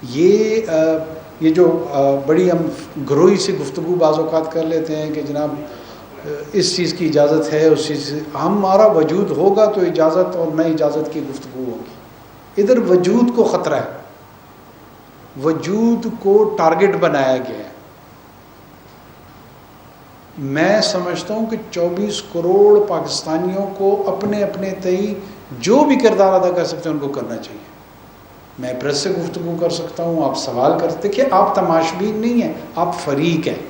یہ جو بڑی ہم گروہی سی گفتگو بعض اوقات کر لیتے ہیں کہ جناب اس چیز کی اجازت ہے، اس چیز ہمارا وجود ہوگا تو اجازت اور نہ اجازت کی گفتگو ہوگی. ادھر وجود کو خطرہ ہے، وجود کو ٹارگٹ بنایا گیا ہے. میں سمجھتا ہوں کہ 24 کروڑ پاکستانیوں کو اپنے اپنے تئیں جو بھی کردار ادا کر سکتے ہیں ان کو کرنا چاہیے. میں پریس سے گفتگو کر سکتا ہوں، آپ سوال کر سکتے. دیکھیے آپ تماشبین نہیں ہیں، آپ فریق ہیں.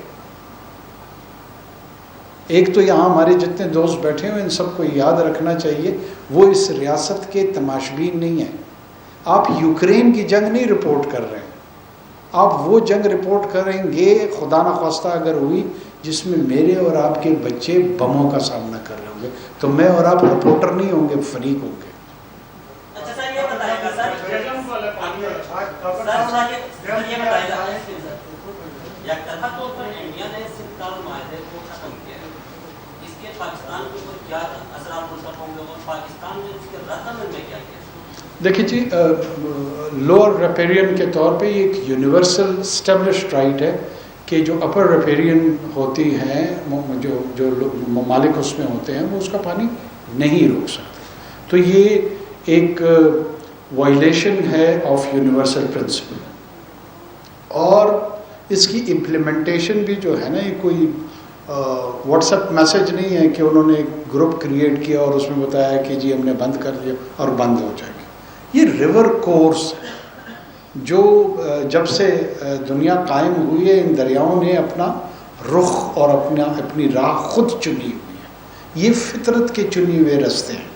ایک تو یہاں ہمارے جتنے دوست بیٹھے ہوئے ان سب کو یاد رکھنا چاہیے وہ اس ریاست کے تماشبین نہیں ہیں. آپ یوکرین کی جنگ نہیں رپورٹ کر رہے ہیں، آپ وہ جنگ رپورٹ کریں گے خدا نخواستہ اگر ہوئی جس میں میرے اور آپ کے بچے بموں کا سامنا کر رہے ہوں گے، تو میں اور آپ رپورٹر نہیں ہوں گے، فریق ہوں گے. اچھا سر یہ بتائے گا سر یک طرح طور پر انڈیا نے سنکال معاہدے کو ختم کیا ہے، اس کے پاکستان کے اوپر کیا اثرات منتقل ہوں گے اور پاکستان نے اس کے رد عمل میں کیا کیا؟ دیکھیے جی، لوور ریپیرین کے طور پہ یہ ایک یونیورسل اسٹیبلشڈ رائٹ ہے کہ جو اپر ریپیرین ہوتی ہیں جو ممالک اس میں ہوتے ہیں وہ اس کا پانی نہیں روک سکتے. تو یہ ایک وائلیشن ہے آف یونیورسل پرنسپل. اور اس کی امپلیمنٹیشن بھی جو ہے نا، یہ کوئی واٹس ایپ میسج نہیں ہے کہ انہوں نے ایک گروپ کریٹ کیا اور اس میں بتایا کہ جی ہم نے بند کر دیا اور بند ہو جائے گا. یہ ریور کورس ہے جو جب سے دنیا قائم ہوئی ہے ان دریاؤں نے اپنا رخ اور اپنی راہ خود چنی ہوئی ہے. یہ فطرت کے چنے ہوئے رستے ہیں،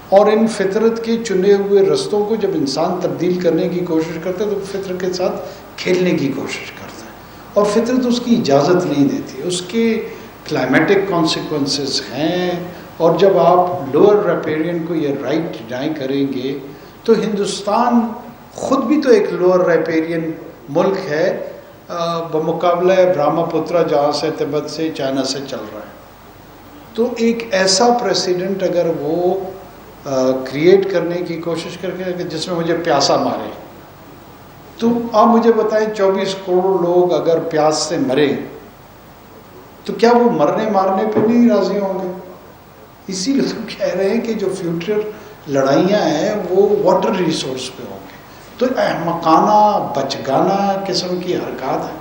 اور ان فطرت کے چنے ہوئے رستوں کو جب انسان تبدیل کرنے کی کوشش کرتا ہے تو فطرت کے ساتھ کھیلنے کی کوشش کرتا ہے، اور فطرت اس کی اجازت نہیں دیتی. اس کے کلائمیٹک کانسیکوینسز ہیں، اور جب آپ لوور ریپیرین کو یہ رائٹ ڈینائی کریں گے تو ہندوستان خود بھی تو ایک لوور ریپیرین ملک ہے بمقابلہ برہما پترا جہاں سے تبت سے چائنا سے چل رہا ہے. تو ایک ایسا پریسیڈنٹ اگر وہ کریٹ کرنے کی کوشش کر کے جس میں مجھے پیاسا مارے، تو آپ مجھے بتائیں 24 کروڑ لوگ اگر پیاس سے مرے تو کیا وہ مرنے مارنے پہ نہیں راضی ہوں گے؟ اسی لیے تو کہہ رہے ہیں کہ جو فیوچر لڑائیاں ہیں وہ واٹر ریسورس پہ ہوں گے. تو احمقانہ بچگانہ قسم کی حرکات ہے.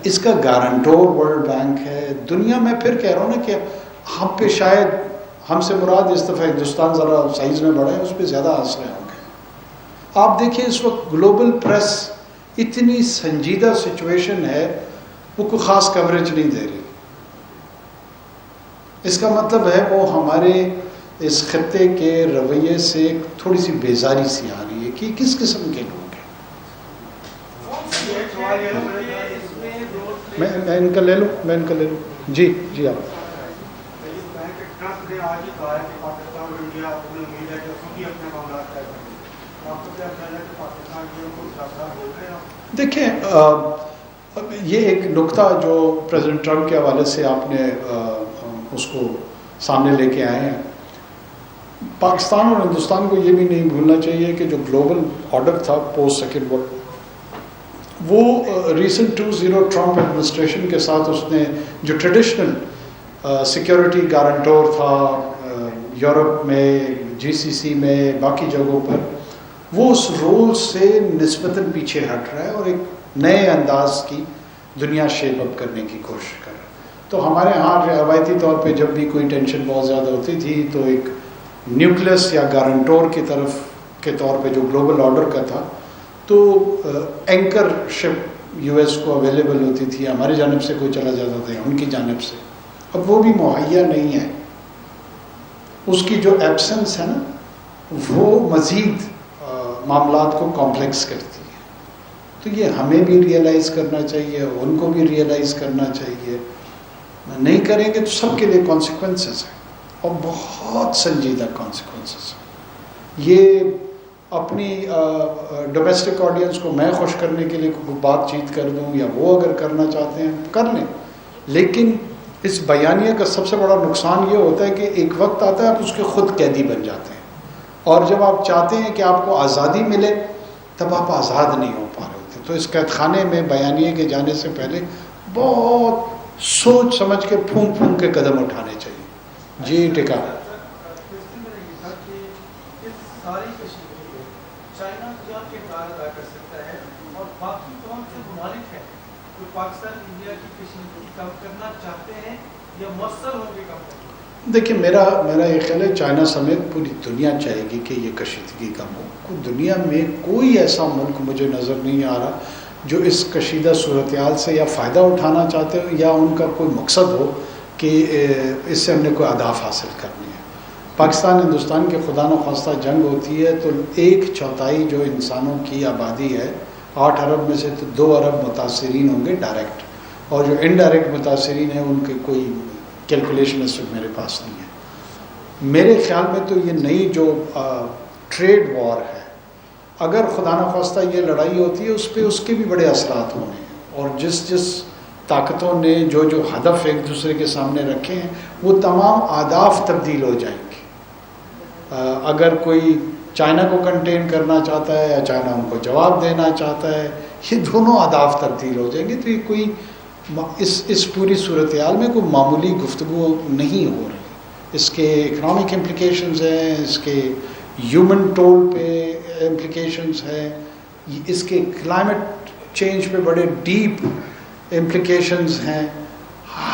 اس کا گارنٹور ورلڈ بینک ہے. دنیا میں پھر کہہ رہا ہوں نا کہ ہم پہ شاید ہم سے مراد اس دفعہ ہندوستان ذرا سائز میں بڑھا ہے، اس پہ زیادہ آسرے ہوں گے. آپ دیکھیں اس وقت گلوبل پریس اتنی سنجیدہ سچویشن ہے وہ کوئی خاص کوریج نہیں دے رہی. اس کا مطلب ہے وہ ہمارے اس خطے کے رویے سے تھوڑی سی بیزاری سی آ رہی ہے کہ کس قسم کے لوگ ہیں. میں ان کا لے لوں جی آپ. دیکھیں یہ ایک نقطہ جو پریزیڈنٹ ٹرمپ کے حوالے سے آپ نے اس کو سامنے لے کے آئے ہیں. پاکستان اور ہندوستان کو یہ بھی نہیں بھولنا چاہیے کہ جو گلوبل آرڈر تھا پوسٹ سیکنڈ ورلڈ، وہ ریسنٹ 2-0 ٹرمپ ایڈمنسٹریشن کے ساتھ اس نے جو ٹریڈیشنل سیکیورٹی گارنٹور تھا یورپ میں، GCC میں، باقی جگہوں پر، وہ اس رول سے نسبتاً پیچھے ہٹ رہا ہے اور ایک نئے انداز کی دنیا شیپ اپ کرنے کی کوشش کر رہا ہے. تو ہمارے ہاں روایتی طور پہ جب بھی کوئی ٹینشن بہت زیادہ ہوتی تھی تو ایک نیوکلس یا گارنٹور کی طرف کے طور پہ جو گلوبل آرڈر کا تھا تو اینکر شپ US کو اویلیبل ہوتی تھی، ہماری جانب سے کوئی چلا جاتا تھا ان کی جانب سے. اب وہ بھی مہیا نہیں ہے. اس کی جو ایبسنس ہے نا وہ مزید معاملات کو کمپلیکس کرتی ہے. تو یہ ہمیں بھی ریئلائز کرنا چاہیے، ان کو بھی ریئلائز کرنا چاہیے. نہیں کریں گے تو سب کے لیے کانسیکوینسز ہیں، اور بہت سنجیدہ کانسیکوینسز ہیں. یہ اپنی ڈومیسٹک آڈینس کو میں خوش کرنے کے لیے کوئی بات چیت کر دوں یا وہ اگر کرنا چاہتے ہیں کر لیں، لیکن اس بیانیے کا سب سے بڑا نقصان یہ ہوتا ہے کہ ایک وقت آتا ہے آپ اس کے خود قیدی بن جاتے ہیں. اور جب آپ چاہتے ہیں کہ آپ کو آزادی ملے تب آپ آزاد نہیں ہو پا رہے ہوتے. تو اس قید خانے میں بیانیے کے جانے سے پہلے بہت سوچ سمجھ کے پھونک پھونک کے قدم اٹھانے چاہیے. جی ٹکا. ساری کشمیر کو چائنا کیا کردار ادا کر سکتا ہے اور باقی کون سے ممالک ہیں جو پاکستان انڈیا کی کشیدگی کم کرنا چاہتے ہیں یا مؤثر ہوں گے کم کرنا؟ دیکھیں میرا یہ خیال ہے چائنا سمیت پوری دنیا چاہے گی کہ یہ کشیدگی کم ہو. دنیا میں کوئی ایسا ملک مجھے نظر نہیں آ رہا جو اس کشیدہ صورتحال سے یا فائدہ اٹھانا چاہتے ہو یا ان کا کوئی مقصد ہو کہ اس سے ہم نے کوئی اہداف حاصل کرنی ہے. پاکستان ہندوستان کے خدا نخواستہ جنگ ہوتی ہے تو 1/4 جو انسانوں کی آبادی ہے 8 ارب میں سے تو 2 ارب متاثرین ہوں گے ڈائریکٹ, اور جو انڈائریکٹ متاثرین ہیں ان کی کوئی کیلکولیشن اس وقت میرے پاس نہیں ہے. میرے خیال میں تو یہ نئی جو ٹریڈ وار ہے, اگر خدا نخواستہ یہ لڑائی ہوتی ہے اس کے بھی بڑے اثرات ہونے ہیں, اور جس طاقتوں نے جو ہدف ایک دوسرے کے سامنے رکھے ہیں وہ تمام اہداف تبدیل ہو جائیں گے. اگر کوئی چائنا کو کنٹین کرنا چاہتا ہے یا چائنا ان کو جواب دینا چاہتا ہے, یہ دونوں اہداف تبدیل ہو جائیں گے. تو یہ کوئی اس پوری صورتحال میں کوئی معمولی گفتگو نہیں ہو رہی. اس کے اکنامک امپلیکیشنز ہیں, اس کے ہیومن ٹول پہ امپلیکیشنز ہیں, اس کے کلائمیٹ چینج پہ بڑے ڈیپ امپلیکیشنز ہیں.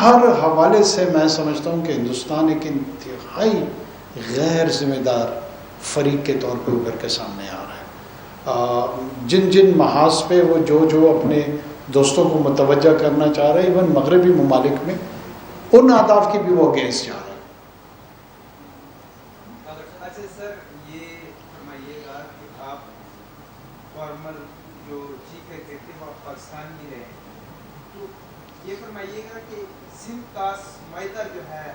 ہر حوالے سے میں سمجھتا ہوں کہ ہندوستان ایک انتہائی غیر ذمہ دار فریق کے طور پہ ابھر کے سامنے آ رہا ہے. جن محاذ پہ وہ جو اپنے دوستوں کو متوجہ کرنا چاہ رہے ہیں, ایون مغربی ممالک میں ان اہداف کی بھی وہ اگینسٹ جا رہا ہے. اچھا سر, یہ فرمائیے گا کہ آپ فارمر جو چیف ایگزیکٹو آف پاکستان بھی رہے, تو یہ فرمائیے گا کہ سندھ کا معاہدہ جو ہے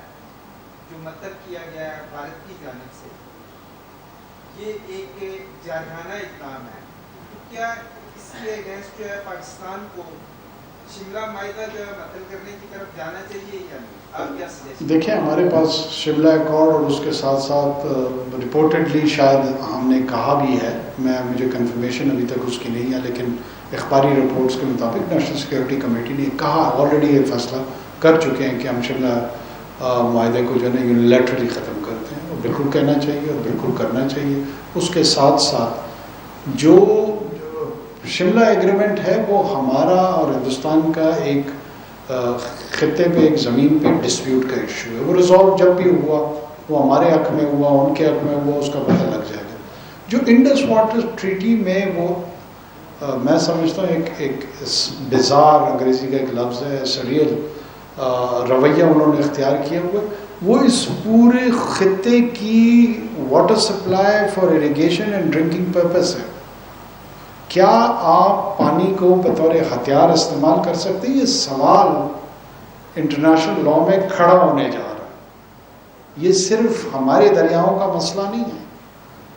جو مطلب کیا گیا ہے بھارت کی جانب سے, یہ ایک جارحانہ اقدام ہے, تو کیا اس کے اگینسٹ جو ہے پاکستان کو شملہ معاہدہ جو ہے مطلب کرنے کی طرف جانا چاہیے یا نہیں؟ آپ کیا سجیسٹ؟ دیکھیں ہمارے پاس شملہ ایکارڈ اور اس کے ساتھ ساتھ رپورٹڈلی شاید ہم نے کہا بھی ہے, مجھے کنفرمیشن ابھی تک اس کی نہیں ہے, لیکن اخباری رپورٹس کے مطابق نیشنل سیکورٹی کمیٹی نے کہا, آلریڈی یہ فیصلہ کر چکے ہیں کہ ہم شملہ معاہدے کو جو ہے نا یونیلیٹرلی ختم کرتے ہیں. اور بالکل کہنا چاہیے اور بالکل کرنا چاہیے. اس کے ساتھ ساتھ جو شملہ ایگریمنٹ ہے وہ ہمارا اور ہندوستان کا ایک خطے پہ ایک زمین پہ ڈسپیوٹ کا ایشو ہے. وہ ریزالو جب بھی ہوا وہ ہمارے حق میں ہوا, ان کے حق میں ہوا, اس کا پتہ لگ جائے گا. جو انڈس واٹر ٹریٹی میں وہ میں سمجھتا ہوں ایک بزار, انگریزی کا ایک لفظ ہے, سریل رویہ انہوں نے اختیار کیا ہوا, وہ اس پورے خطے کی water supply for irrigation and drinking purpose ہے. کیا آپ پانی کو بطور ہتھیار استعمال کر سکتے ہیں؟ یہ سوال انٹرنیشنل لاء میں کھڑا ہونے جا رہا ہے. یہ صرف ہمارے دریاؤں کا مسئلہ نہیں ہے.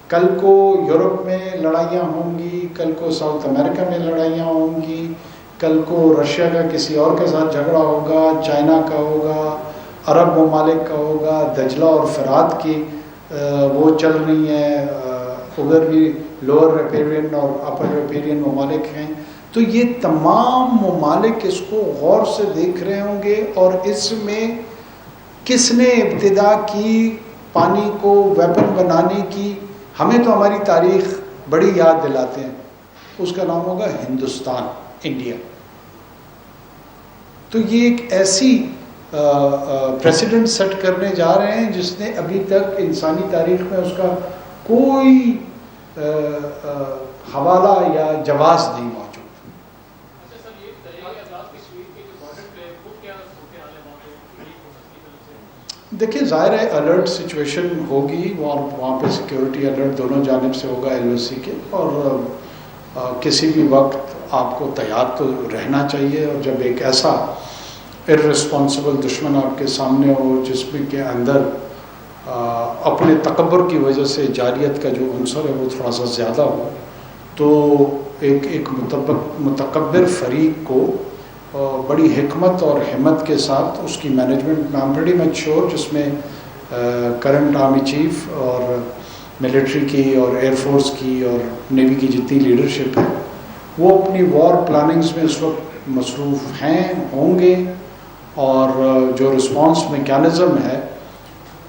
کل کو یورپ میں لڑائیاں ہوں گی, کل کو ساؤتھ امریکہ میں لڑائیاں ہوں گی, کل کو رشیا کا کسی اور کے ساتھ جھگڑا ہوگا, چائنا کا ہوگا, عرب ممالک کا ہوگا, دجلہ اور فرات کی وہ چل رہی ہیں, ادھر بھی لوور ریپیرین اور اپر ریپیرین ممالک ہیں. تو یہ تمام ممالک اس کو غور سے دیکھ رہے ہوں گے, اور اس میں کس نے ابتدا کی پانی کو ویپن بنانے کی. ہمیں تو ہماری تاریخ بڑی یاد دلاتے ہیں, اس کا نام ہوگا ہندوستان, انڈیا. تو یہ ایک ایسی پریسیڈنٹ سیٹ کرنے جا رہے ہیں جس نے ابھی تک انسانی تاریخ میں اس کا کوئی حوالہ یا جواز نہیں موجود. دیکھیے ظاہر ہے الرٹ سچویشن ہوگی, وہاں پہ سیکیورٹی الرٹ دونوں جانب سے ہوگا ایل او سی کے, اور کسی بھی وقت آپ کو تیار تو رہنا چاہیے. اور جب ایک ایسا ارسپانسبل دشمن آپ کے سامنے ہو جس میں کے اندر اپنے تکبر کی وجہ سے جاریت کا جو عنصر ہے وہ تھوڑا سا زیادہ ہو, تو ایک متکبر فریق کو بڑی حکمت اور ہمت کے ساتھ اس کی مینجمنٹ میں I'm pretty much sure, جس میں کرنٹ آرمی چیف اور ملٹری کی اور ایئر فورس کی اور نیوی کی جتنی لیڈرشپ ہے وہ اپنی وار پلاننگز میں اس وقت مصروف ہیں، ہوں گے، اور جو رسپانس میکینزم ہے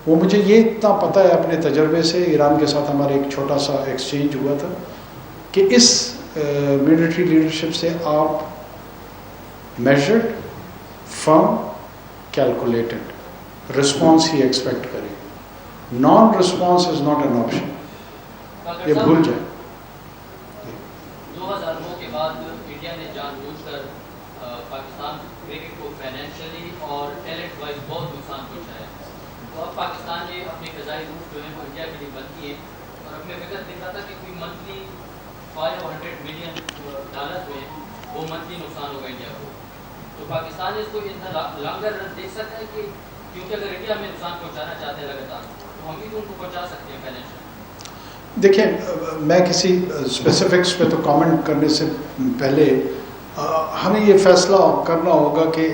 وہ مجھے یہ اتنا پتہ ہے اپنے تجربے سے، ایران کے ساتھ ہمارا ایک چھوٹا سا ایکسچینج ہوا تھا کہ اس ملٹری لیڈرشپ سے آپ میجرڈ، فرم، کیلکولیٹڈ رسپانس ہی ایکسپیکٹ کریں. Non response is not an option, یہ بھول جائیں. 2009 کے بعد انڈیا نے جان بوجھ کر پاکستان کرکٹ کو فائنینشلی اور ٹیلنٹ وائز بہت نقصان پہنچایا ہے. تو اب پاکستان نے اپنے فضائی روٹ جو ہیں وہ انڈیا کے لیے بند کیے، اور اب میں فکر دیکھ رہا تھا کہ کوئی منتھلی $500 ملین جو ہے وہ منتھلی نقصان ہوگا انڈیا کو. تو پاکستان اس کو اتنا لانگر رن دیکھ سکتا ہے کہ کیونکہ اگر انڈیا میں نقصان پہنچانا چاہتے ہیں لگاتار تو ہم بھی تو ان کو پہنچا سکتے ہیں فائنینشلی. دیکھیں، میں کسی اسپیسیفکس پہ تو کامنٹ کرنے سے پہلے ہمیں یہ فیصلہ کرنا ہوگا کہ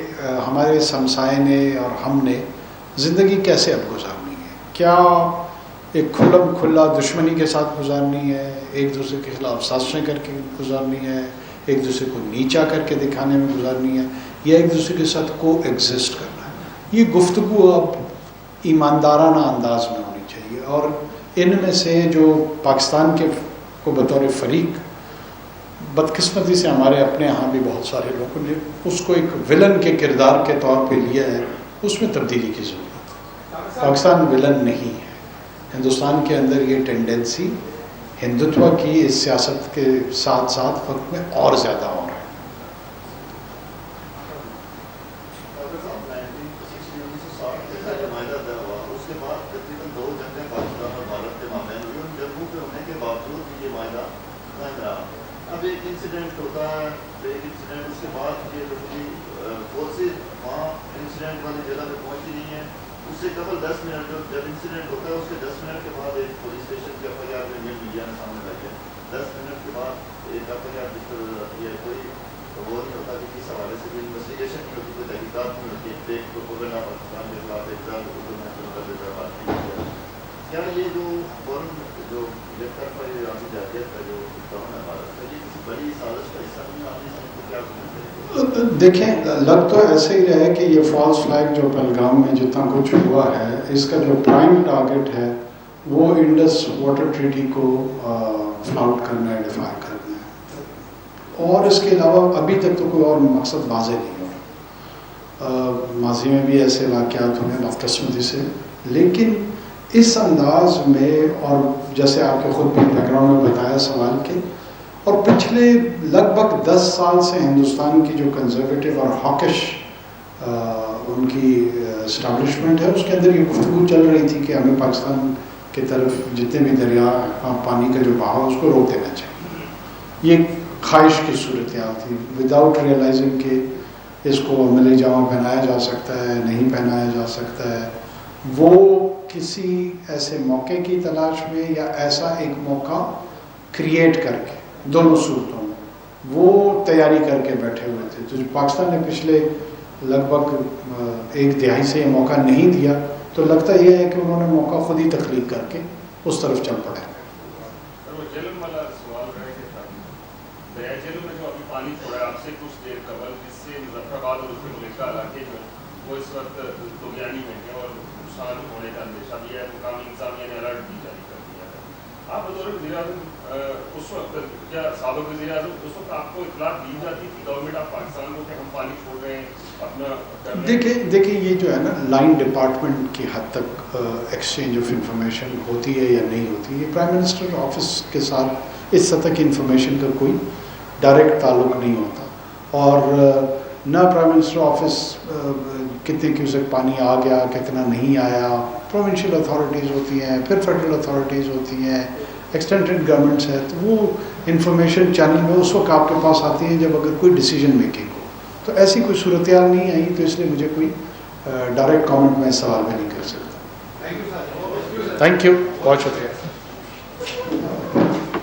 ہمارے ہمسائے نے اور ہم نے زندگی کیسے اب گزارنی ہے. کیا ایک کھلم کھلا دشمنی کے ساتھ گزارنی ہے، ایک دوسرے کے خلاف سازشیں کر کے گزارنی ہے، ایک دوسرے کو نیچا کر کے دکھانے میں گزارنی ہے، یا ایک دوسرے کے ساتھ کو ایگزسٹ کرنا ہے. یہ گفتگو اب ایماندارانہ انداز میں ہونی چاہیے. اور ان میں سے جو پاکستان کے کو بطور فریق، بدقسمتی سے ہمارے اپنے ہاں بھی بہت سارے لوگوں نے اس کو ایک ولن کے کردار کے طور پہ لیا ہے، اس میں تبدیلی کی ضرورت ہے. پاکستان ولن نہیں ہے. ہندوستان کے اندر یہ ٹینڈنسی ہندوتوا کی اس سیاست کے ساتھ ساتھ وقت میں اور زیادہ ہو رہا ہے. اب ایک انسیڈنٹ ہوتا ہے، ایک انسیڈنٹ اس کے بعد یہ فورسز وہاں انسیڈنٹ والی جگہ پہ پہنچی نہیں ہے. اس سے قبل 10 منٹ جب انسیڈنٹ ہوتا ہے اس کے 10 منٹ کے بعد ایک پولیس اسٹیشن کے FIR میں میڈیا نے سامنے لگے. 10 منٹ کے بعد ایک FIR جس پر کوئی وہ نہیں ہوتا کہ کس حوالے سے کوئی انویسٹیگیشن نہیں ہوتی، کوئی تحقیقات نہیں ہوتی. ایک پروپیگنڈا پاکستان کے خلاف ایک ذات بات نہیں کیا. کیا یہ جو جو ایک طرف عوامی جارحیت کا جو دون ہے بھارت کا، یہ کسی بڑی سازش کا حصہ نہیں؟ آپ اس کو کیا سمجھتے ہیں؟ دیکھیں، لگ تو ایسے ہی رہے کہ یہ فالس فلیگ جو پہلگام میں جتنا کچھ ہوا ہے، اس کا جو پرائم ٹارگٹ ہے وہ انڈس واٹر ٹریٹی کو فلاؤٹ کرنا ہے، ڈیفائی کرنا ہے. اور اس کے علاوہ ابھی تک تو کوئی اور مقصد واضح نہیں ہوا. ماضی میں بھی ایسے واقعات ہوئے بدقسمتی سے، لیکن اس انداز میں، اور جیسے آپ کے خود بھی بیک گراؤنڈ میں بتایا سوال کے، اور پچھلے لگ بھگ 10 سال سے ہندوستان کی جو کنزرویٹو اور ہاکش ان کی اسٹیبلشمنٹ ہے، اس کے اندر یہ گفتگو چل رہی تھی کہ ہمیں پاکستان کی طرف جتنے بھی دریا پانی کا جو بہاؤ اس کو روک دینا چاہیے. یہ خواہش کی صورتحال تھی، وداؤٹ ریئلائزنگ کہ اس کو عملی جامہ پہنایا جا سکتا ہے، نہیں پہنایا جا سکتا ہے. وہ کسی ایسے موقع کی تلاش میں، یا ایسا ایک موقع کریٹ کر کے، دونوں صورتوں میں وہ تیاری کر کے بیٹھے ہوئے تھے. تو پاکستان نے پچھلے لگ بھگ 1 دہائی سے یہ موقع نہیں دیا، تو لگتا یہ ہے کہ انہوں نے موقع خود ہی تخلیق کر کے اس طرف چل پڑے. جیلم والا سوال رہے کہ دریا جیلم میں جو ابھی پانی چھوڑا ہے آپ سے کچھ دیر قبل، جس سے مظفر آباد اور اس کے ملکہ علاقے جو وہ اس وقت دگیانی میں ہے اور نقصان ہونے کا اندیشہ بھی ہے. مقامی انتظامیہ نے الرٹ بھی جاری کر دیا ہے. آپ بطور وزیر اعظم اس وقت یا سابق وزیر اعظم اس وقت آپ کو اطلاع دی جاتی تھی گورنمنٹ آف پاکستان کو کہ ہم پانی چھوڑ رہے ہیں اپنا؟ دیکھیں یہ جو ہے نا، لائن ڈپارٹمنٹ کی حد تک ایکسچینج آف انفارمیشن ہوتی ہے یا نہیں ہوتی. یہ پرائم منسٹر آفس کے ساتھ اس سطح کی انفارمیشن کا کوئی ڈائریکٹ تعلق نہیں ہوتا. اور نہ پرائم منسٹر آفس کتنے کیوسک پانی آ گیا، کتنا نہیں آیا. پروونشل اتھارٹیز ہوتی ہیں، پھر فیڈرل اتھارٹیز ہوتی ہیں، ایکسٹینڈڈ گورنمنٹس ہے، تو وہ انفارمیشن چینل میں اس وقت آپ کے پاس آتی ہیں جب اگر کوئی ڈیسیجن میکنگ ہو. تو ایسی کوئی صورتحال نہیں آئی، تو اس لیے مجھے کوئی ڈائریکٹ کامنٹ میں سوال بھی نہیں کر سکتا. تھینک یو، بہت شکریہ.